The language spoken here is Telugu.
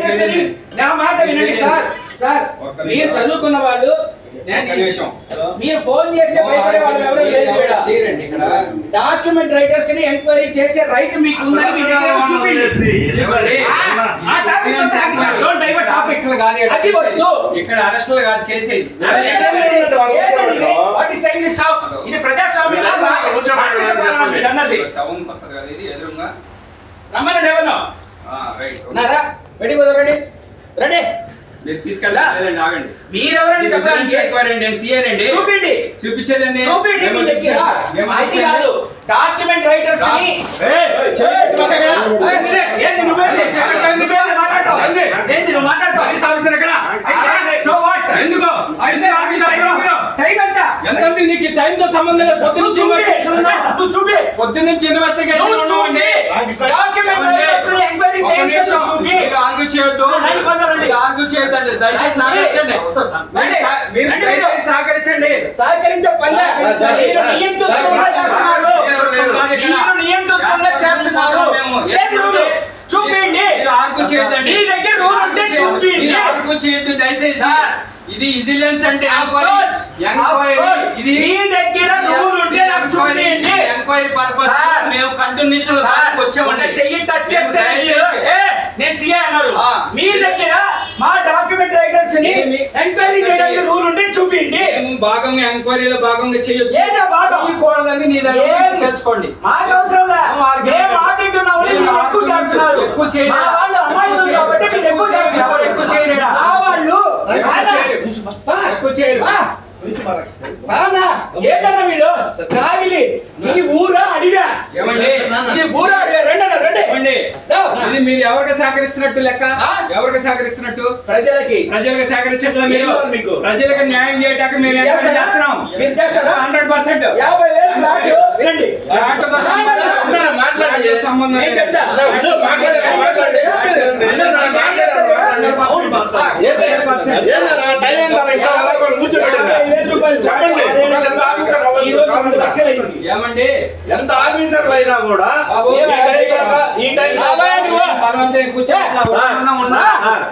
రైటర్స్ నా మాట వినండి సార్. సార్ మీరు చదువుకున్న వాళ్ళు, మీరు ఫోన్ చేస్తే భయపడే వాళ్ళు ఎవరు లేరు ఇక్కడ. డాక్యుమెంట్ రైటర్స్ ని ఎంక్వైరీ చేసే రైట్ మీకు ఉందని మీ దగ్గర చూపించండి. ఇక్కడ అరెస్టులు కాదు చేసేది. ఇది ప్రజాస్వామ్యం అన్నది. టౌన్ వస్తుంది కదా ఇది ఎదురుగా రమ్మనండి ఎవరు నారా రెడీ కుదరండి రెడీ మీరు తీసుకెళ్ళండి. ఆగండి. మీరెవరండి చెప్పండి. నేను సీఏనండి. చూపిండి. చూపించేదండి. చూపిండి మీ దగ్గర. అది కాదు డాక్యుమెంట్ రైటర్స్ ని నీకు టైం తో సంబంధం లేదు. పొద్దు నుంచి ఇన్వెస్టిగేషన్ ఆర్గ్యూ చేయొద్దు. ఆర్గ్యూ చేయొద్దండి. సహకరించండి. సహకరించే పని చూపిండి. ఆర్గ్యూ చేయొద్దండి. మీ దగ్గర రూల్ ఉంటే చూపిండి. ఆర్గ్యూ చేయొద్దు దయచేసి. ఇది విజిలెన్స్ అంటే ఇది మీ దగ్గర రూల్ ఉంటే నాకు చూపిండి. ఎంక్వైరీ పర్పస్ మేము కంటిన్యూషన్ వచ్చామంటే చెయ్యి టచ్ చేస్తే నేను సీఏ అన్నారు. మీ దగ్గర మా డాక్యుమెంట్ రైటర్స్ ని ఎంక్వైరీ చేయడానికి రూల్ ఉంటే చూపిండి. భాగంగా ఎంక్వైరీలో భాగంగా చేయొచ్చు. చేయకూడదని నీ దగ్గర తెలుసుకోండి. మాకు అవసరం లేదు. ఎక్కువ చేస్తున్నారు. ఎక్కువ చేయలేదు. ఎక్కువ చేయలేడా ఎక్కువ చేయరు. ఏంటన్నా మీరు కావిలి ఇది ఊరా అడివా? ఏమండి ఇది ఊరా అడివా? రండి ఇది మీరు ఎవరికి సహకరిస్తున్నట్టు లెక్క? ఎవరికి సహకరిస్తున్నట్టు? ప్రజలకి సహకరించట్లా మీరు. మీకు ప్రజలకు న్యాయం చేయడానికి మేము చేస్తున్నాం. మీరు చేస్తారా? 100%. 50,000 వినండి. సంబంధం ఏమండి ఎంత ఆఫీసర్లు అయినా కూడా ఈ టైం బలవంతం కూర్చో